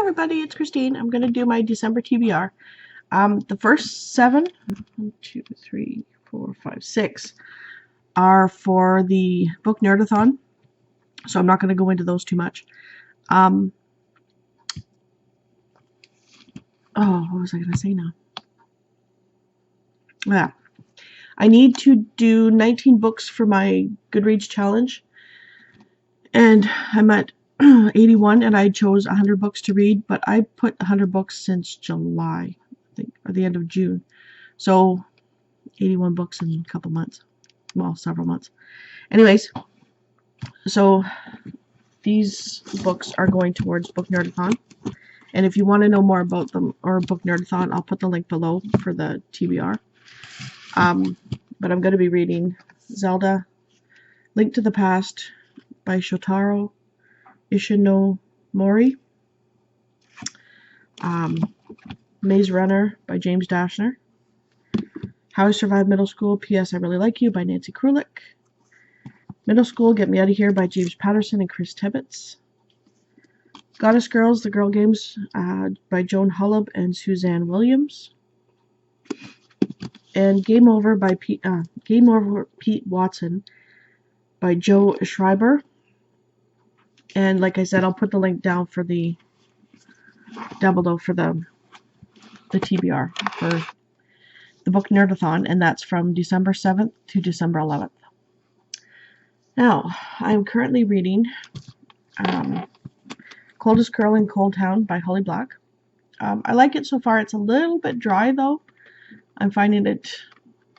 everybody, it's Christine. I'm going to do my December TBR. The first 7, 1, 2, 3, 4, 5, 6 are for the book Nerdathon, so I'm not going to go into those too much. What was I going to say now? Yeah, I need to do 19 books for my Goodreads challenge, and I'm at 81, and I chose 100 books to read, but I put 100 books since July, I think, or the end of June. So 81 books in a couple months. Well, several months. Anyways, so these books are going towards Book Nerdathon. And if you want to know more about them or Book Nerdathon, I'll put the link below for the TBR. But I'm going to be reading Zelda, Link to the Past by Shotaro Ishinomori, Maze Runner by James Dashner, How I Survived Middle School, P.S. I Really Like You by Nancy Krulik, Middle School, Get Me Out of Here by James Patterson and Chris Tibbetts, Goddess Girls, The Girl Games by Joan Hullab and Suzanne Williams, and Game Over Pete Watson by Joe Schreiber. And like I said, I'll put the link down for down below for the TBR for the book Nerdathon, and that's from December 7th to December 11th. Now, I'm currently reading Coldest Girl in Cold Town by Holly Black. I like it so far. It's a little bit dry, though. I'm finding it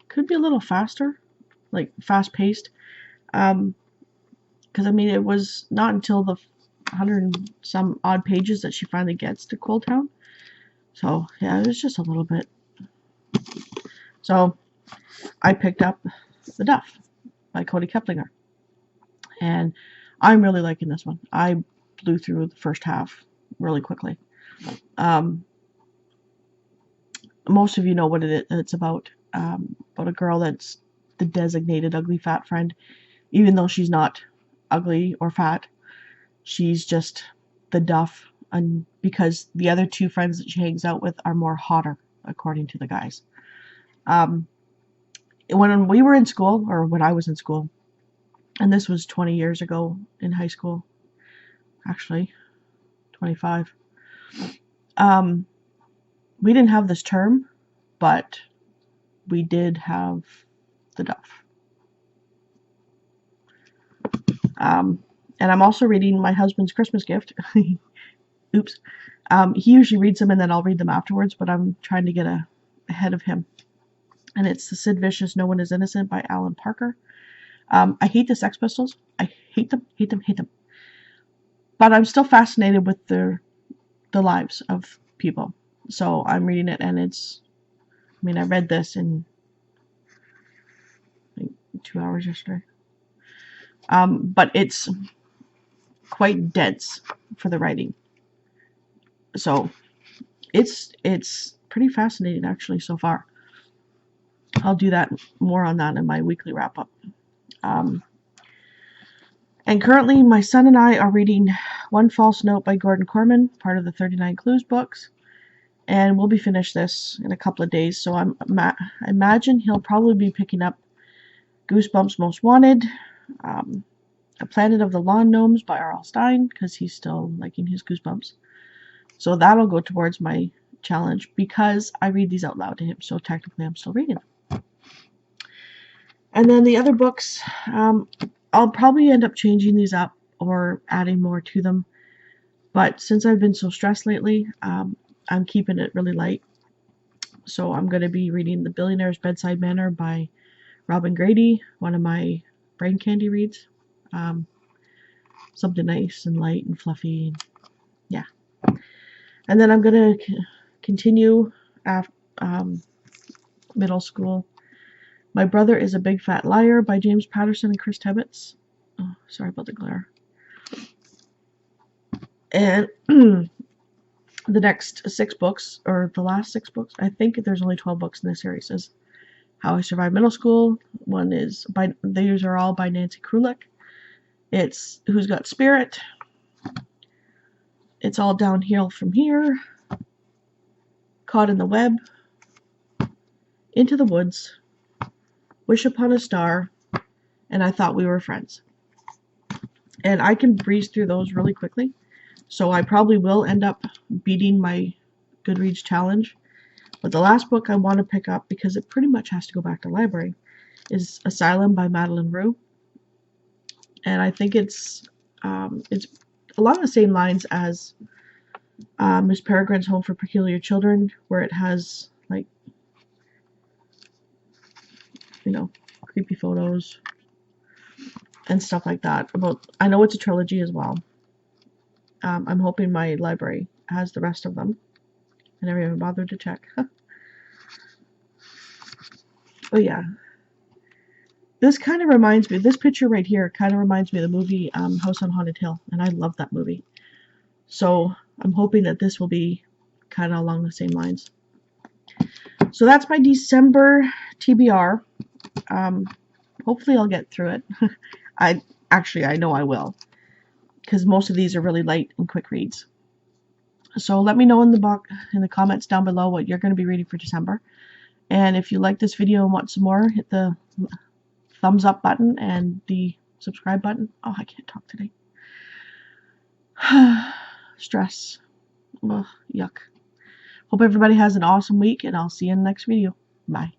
could be a little faster, like fast-paced. Because, I mean, it was not until the 100 and some odd pages that she finally gets to Cold Town. So, yeah, it was just a little bit. So, I picked up The Duff by Cody Keplinger. And I'm really liking this one. I blew through the first half really quickly. Most of you know what it's about. About a girl that's the designated ugly fat friend. Even though she's not ugly or fat, she's just the Duff, and because the other two friends that she hangs out with are more hotter, according to the guys. When we were in school, or when I was in school, and this was 20 years ago in high school, actually 25, we didn't have this term, but we did have the Duff. And I'm also reading My Husband's Christmas Gift. Oops. He usually reads them and then I'll read them afterwards, but I'm trying to get ahead of him. And it's The Sid Vicious No One Is Innocent by Alan Parker. I hate the Sex Pistols. I hate them, hate them, hate them. But I'm still fascinated with the lives of people. So I'm reading it, and I read this in like 2 hours yesterday. But it's quite dense for the writing. So it's pretty fascinating, actually, so far. I'll do more on that in my weekly wrap-up. And currently, my son and I are reading One False Note by Gordon Corman, part of the 39 Clues books. And we'll be finished this in a couple of days, so I imagine he'll probably be picking up Goosebumps Most Wanted, A Planet of the Lawn Gnomes by R.L. Stine, because he's still liking his Goosebumps. So that'll go towards my challenge, because I read these out loud to him, so technically I'm still reading them. And then the other books, I'll probably end up changing these up or adding more to them. But since I've been so stressed lately, I'm keeping it really light. So I'm going to be reading The Billionaire's Bedside Manner by Robin Grady, one of my brain candy reads. Something nice and light and fluffy. And yeah. And then I'm going to continue after middle school. My Brother is a Big Fat Liar by James Patterson and Chris Tibbetts. Oh, sorry about the glare. And the next 6 books, or the last 6 books, I think there's only 12 books in this series, is How I Survived Middle School. These are all by Nancy Krulik. It's Who's Got Spirit. It's all downhill from here. Caught in the web. Into the woods. Wish upon a star. And I thought we were friends. And I can breeze through those really quickly. So I probably will end up beating my Goodreads challenge. But the last book I want to pick up, because it pretty much has to go back to library, is Asylum by Madeleine Roux. And I think it's along the same lines as Miss Peregrine's Home for Peculiar Children, where it has, like, creepy photos and stuff like that. I know it's a trilogy as well. I'm hoping my library has the rest of them. I never even bothered to check. Oh yeah. This kind of reminds me, this picture right here kind of reminds me of the movie House on Haunted Hill, and I love that movie. So I'm hoping that this will be kind of along the same lines. So that's my December TBR. Hopefully I'll get through it. I know I will, because most of these are really light and quick reads. So let me know in the comments down below what you're going to be reading for December. And if you like this video and want some more, hit the thumbs up button and the subscribe button. Oh, I can't talk today. Stress. Ugh, yuck. Hope everybody has an awesome week, and I'll see you in the next video. Bye.